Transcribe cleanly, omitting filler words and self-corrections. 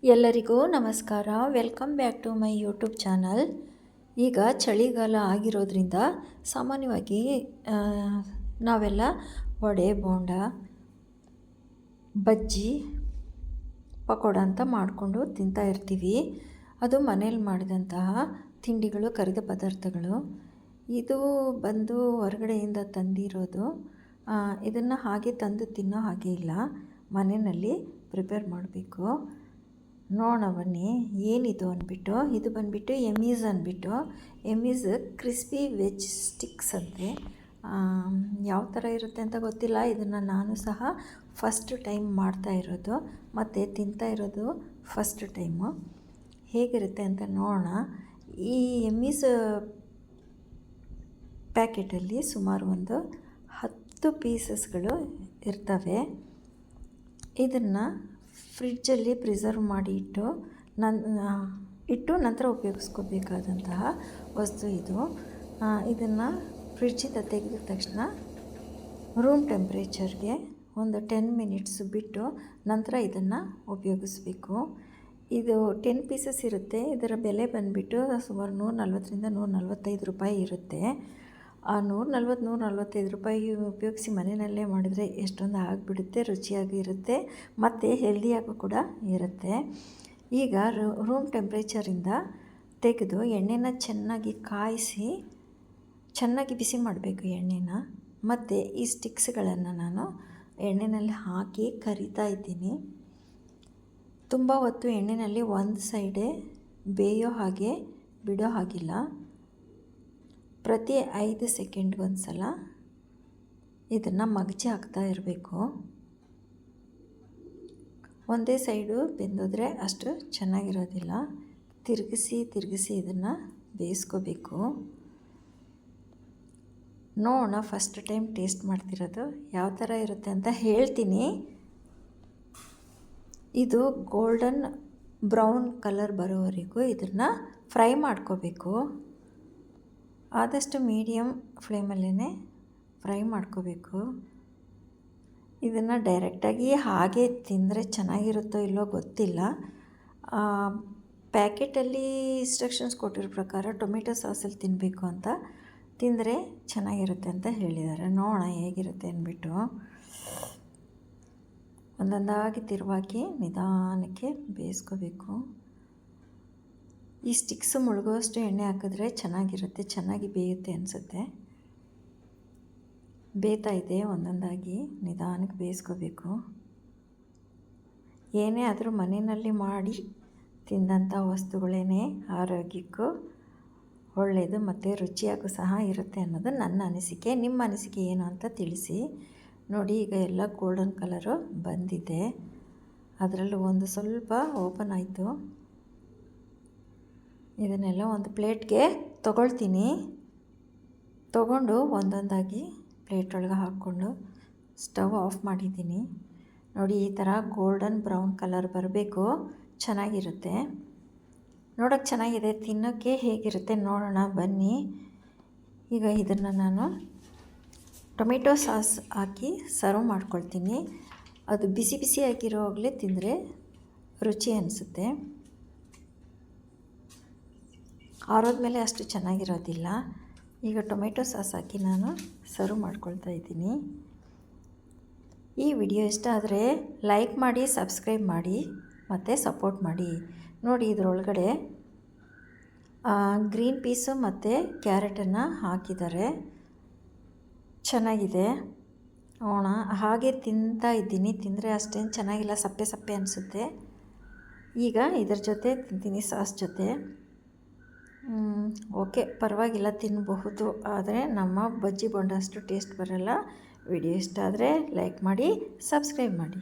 ಎಲ್ಲರಿಗೂ ನಮಸ್ಕಾರ. Welcome back to my YouTube channel. ಈಗ ಚಳಿಗಾಲ ಆಗಿರೋದ್ರಿಂದ ಸಾಮಾನ್ಯವಾಗಿ ನಾವೆಲ್ಲ ವಡೆ, ಬೋಂಡ, ಬಜ್ಜಿ, ಪಕೋಡ ಅಂತ ಮಾಡಿಕೊಂಡು ತಿಂತಾ ಇರ್ತೀವಿ. ಅದು ಮನೇಲಿ ಮಾಡಿದಂತಹ ತಿಂಡಿಗಳು, ಕರಿದ ಪದಾರ್ಥಗಳು. ಇದು ಬಂದು ಹೊರಗಡೆಯಿಂದ ತಂದಿರೋದು. ಇದನ್ನು ಹಾಗೆ ತಂದು ತಿನ್ನೋ ಹಾಗೆ ಇಲ್ಲ, ಮನೆಯಲ್ಲಿ ಪ್ರಿಪೇರ್ ಮಾಡಬೇಕು. ನೋಡೋಣ ಬನ್ನಿ ಏನಿದು ಅಂದ್ಬಿಟ್ಟು. ಇದು ಬಂದುಬಿಟ್ಟು ಎಮ್ಮೀಸ್ ಅಂದ್ಬಿಟ್ಟು, ಎಮ್ಮೀಸ್ ಕ್ರಿಸ್ಪಿ ವೆಜ್ ಸ್ಟಿಕ್ಸ್ ಅಂತೆ. ಯಾವ ಥರ ಇರುತ್ತೆ ಅಂತ ಗೊತ್ತಿಲ್ಲ. ಇದನ್ನು ನಾನು ಸಹ ಫಸ್ಟ್ ಟೈಮ್ ಮಾಡ್ತಾ ಇರೋದು ಮತ್ತು ತಿಂತಾ ಇರೋದು ಫಸ್ಟ್ ಟೈಮು. ಹೇಗಿರುತ್ತೆ ಅಂತ ನೋಡೋಣ. ಈ ಎಮ್ಮೀಸ್ ಪ್ಯಾಕೆಟಲ್ಲಿ ಸುಮಾರು ಒಂದು 10 ಪೀಸಸ್ಗಳು ಇರ್ತವೆ. ಇದನ್ನು ಫ್ರಿಡ್ಜಲ್ಲಿ ಪ್ರಿಸರ್ವ್ ಮಾಡಿ ಇಟ್ಟು ನಂತರ ಉಪಯೋಗಿಸ್ಕೋಬೇಕಾದಂತಹ ವಸ್ತು ಇದು. ಇದನ್ನು ಫ್ರಿಡ್ಜಿಂದ ತೆಗೆದ ತಕ್ಷಣ ರೂಮ್ ಟೆಂಪ್ರೇಚರ್ಗೆ ಒಂದು 10 ಮಿನಿಟ್ಸ್ ಬಿಟ್ಟು ನಂತರ ಇದನ್ನು ಉಪಯೋಗಿಸ್ಬೇಕು. ಇದು 10 ಪೀಸಸ್ ಇರುತ್ತೆ. ಇದರ ಬೆಲೆ ಬಂದುಬಿಟ್ಟು ಸುಮಾರು 140ರಿಂದ 145 ರೂಪಾಯಿ ಇರುತ್ತೆ. ಆ 140-145 ರೂಪಾಯಿ ಉಪಯೋಗಿಸಿ ಮನೆಯಲ್ಲೇ ಮಾಡಿದರೆ ಎಷ್ಟೊಂದು ಆಗಿಬಿಡುತ್ತೆ, ರುಚಿಯಾಗಿ ಇರುತ್ತೆ ಮತ್ತು ಹೆಲ್ದಿಯಾಗೂ ಕೂಡ ಇರುತ್ತೆ. ಈಗ ರೂಮ್ ಟೆಂಪ್ರೇಚರಿಂದ ತೆಗೆದು ಎಣ್ಣೆನ ಚೆನ್ನಾಗಿ ಕಾಯಿಸಿ ಚೆನ್ನಾಗಿ ಬಿಸಿ ಮಾಡಬೇಕು ಎಣ್ಣೆನ. ಮತ್ತು ಈ ಸ್ಟಿಕ್ಸ್ಗಳನ್ನು ನಾನು ಎಣ್ಣೆಯಲ್ಲಿ ಹಾಕಿ ಕರಿತಾ ಇದ್ದೀನಿ. ತುಂಬ ಹೊತ್ತು ಎಣ್ಣೆಯಲ್ಲಿ ಒಂದು ಸೈಡೇ ಬೇಯೋ ಹಾಗೆ ಬಿಡೋ ಹಾಗಿಲ್ಲ. ಪ್ರತಿ 5 ಸೆಕೆಂಡ್ಗೊಂದು ಸಲ ಇದನ್ನು ಮಗಚಿ ಹಾಕ್ತಾ ಇರಬೇಕು. ಒಂದೇ ಸೈಡು ಬೆಂದೋದ್ರೆ ಅಷ್ಟು ಚೆನ್ನಾಗಿರೋದಿಲ್ಲ. ತಿರುಗಿಸಿ ಇದನ್ನು ಬೇಯಿಸ್ಕೋಬೇಕು. ನೋಡೋಣ, ಫಸ್ಟ್ ಟೈಮ್ ಟೇಸ್ಟ್ ಮಾಡ್ತಿರೋದು ಯಾವ ಥರ ಇರುತ್ತೆ ಅಂತ ಹೇಳ್ತೀನಿ. ಇದು ಗೋಲ್ಡನ್ ಬ್ರೌನ್ ಕಲರ್ ಬರೋವರೆಗೂ ಇದನ್ನು ಫ್ರೈ ಮಾಡ್ಕೋಬೇಕು. ಆದಷ್ಟು ಮೀಡಿಯಮ್ ಫ್ಲೇಮಲ್ಲೇ ಫ್ರೈ ಮಾಡ್ಕೋಬೇಕು. ಇದನ್ನು ಡೈರೆಕ್ಟಾಗಿ ಹಾಗೆ ತಿಂದರೆ ಚೆನ್ನಾಗಿರುತ್ತೋ ಇಲ್ಲೋ ಗೊತ್ತಿಲ್ಲ. ಪ್ಯಾಕೆಟಲ್ಲಿ ಇನ್ಸ್ಟ್ರಕ್ಷನ್ಸ್ ಕೊಟ್ಟಿರೋ ಪ್ರಕಾರ ಟೊಮೆಟೊ ಸಾಸಲ್ಲಿ ತಿನ್ನಬೇಕು ಅಂತ, ತಿಂದರೆ ಚೆನ್ನಾಗಿರುತ್ತೆ ಅಂತ ಹೇಳಿದ್ದಾರೆ. ನೋಡೋಣ ಹೇಗಿರುತ್ತೆ ಅಂದ್ಬಿಟ್ಟು. ಒಂದೊಂದಾಗಿ ತಿರುವಾಗಿ ನಿಧಾನಕ್ಕೆ ಬೇಯಿಸ್ಕೋಬೇಕು. ಈ ಸ್ಟಿಕ್ಸು ಮುಳುಗೋಷ್ಟು ಎಣ್ಣೆ ಹಾಕಿದ್ರೆ ಚೆನ್ನಾಗಿರುತ್ತೆ, ಚೆನ್ನಾಗಿ ಬೇಯುತ್ತೆ ಅನಿಸುತ್ತೆ. ಬೇಯ್ತಾ ಇದೆ. ಒಂದೊಂದಾಗಿ ನಿಧಾನಕ್ಕೆ ಬೇಯಿಸ್ಕೋಬೇಕು. ಏನೇ ಆದರೂ ಮನೆಯಲ್ಲಿ ಮಾಡಿ ತಿಂದಂಥ ವಸ್ತುಗಳೇ ಆರೋಗ್ಯಕ್ಕೂ ಒಳ್ಳೆಯದು ಮತ್ತು ರುಚಿಯಾಗೂ ಸಹ ಇರುತ್ತೆ ಅನ್ನೋದು ನನ್ನ ಅನಿಸಿಕೆ. ನಿಮ್ಮ ಅನಿಸಿಕೆ ಏನು ಅಂತ ತಿಳಿಸಿ. ನೋಡಿ, ಈಗ ಎಲ್ಲ ಗೋಲ್ಡನ್ ಕಲರು ಬಂದಿದೆ. ಅದರಲ್ಲೂ ಒಂದು ಸ್ವಲ್ಪ ಓಪನ್ ಆಯಿತು. ಇದನ್ನೆಲ್ಲ ಒಂದು ಪ್ಲೇಟ್ಗೆ ತೊಗೊಳ್ತೀನಿ. ತೊಗೊಂಡು ಒಂದೊಂದಾಗಿ ಪ್ಲೇಟ್ ಒಳಗೆ ಹಾಕ್ಕೊಂಡು ಸ್ಟವ್ ಆಫ್ ಮಾಡಿದ್ದೀನಿ. ನೋಡಿ, ಈ ಥರ ಗೋಲ್ಡನ್ ಬ್ರೌನ್ ಕಲರ್ ಬರಬೇಕು, ಚೆನ್ನಾಗಿರುತ್ತೆ. ನೋಡೋಕ್ಕೆ ಚೆನ್ನಾಗಿದೆ, ತಿನ್ನೋಕ್ಕೆ ಹೇಗಿರುತ್ತೆ ನೋಡೋಣ ಬನ್ನಿ. ಈಗ ಇದನ್ನು ನಾನು ಟೊಮೆಟೊ ಸಾಸ್ ಹಾಕಿ ಸರ್ವ್ ಮಾಡ್ಕೊಳ್ತೀನಿ. ಅದು ಬಿಸಿ ಬಿಸಿಯಾಗಿರೋವಾಗಲೇ ತಿಂದರೆ ರುಚಿ ಅನಿಸುತ್ತೆ. ಆರೋದ್ಮೇಲೆ ಅಷ್ಟು ಚೆನ್ನಾಗಿರೋದಿಲ್ಲ. ಈಗ ಟೊಮೆಟೊ ಸಾಸ್ ಹಾಕಿ ನಾನು ಸರ್ವ್ ಮಾಡ್ಕೊಳ್ತಾ ಇದ್ದೀನಿ. ಈ ವಿಡಿಯೋ ಇಷ್ಟ ಆದರೆ ಲೈಕ್ ಮಾಡಿ, ಸಬ್ಸ್ಕ್ರೈಬ್ ಮಾಡಿ ಮತ್ತು ಸಪೋರ್ಟ್ ಮಾಡಿ. ನೋಡಿ, ಇದರೊಳಗಡೆ ಗ್ರೀನ್ ಪೀಸು ಮತ್ತು ಕ್ಯಾರೆಟನ್ನು ಹಾಕಿದ್ದಾರೆ. ಚೆನ್ನಾಗಿದೆ. ಹಾಗೆ ತಿಂತಾ ಇದ್ದೀನಿ. ತಿಂದರೆ ಅಷ್ಟೇನು ಚೆನ್ನಾಗಿಲ್ಲ, ಸಪ್ಪೆ ಸಪ್ಪೆ ಅನಿಸುತ್ತೆ. ಈಗ ಇದರ ಜೊತೆ ತಿಂತೀನಿ, ಸಾಸ್ ಜೊತೆ. ಓಕೆ, ಪರವಾಗಿಲ್ಲ, ತಿನ್ನಬಹುದು. ಆದರೆ ನಮ್ಮ ಬಜ್ಜಿ ಬೋಂಡ ಅಷ್ಟು ಟೇಸ್ಟ್ ಬರೋಲ್ಲ. ವಿಡಿಯೋ ಇಷ್ಟ ಆದರೆ ಲೈಕ್ ಮಾಡಿ, ಸಬ್ಸ್ಕ್ರೈಬ್ ಮಾಡಿ.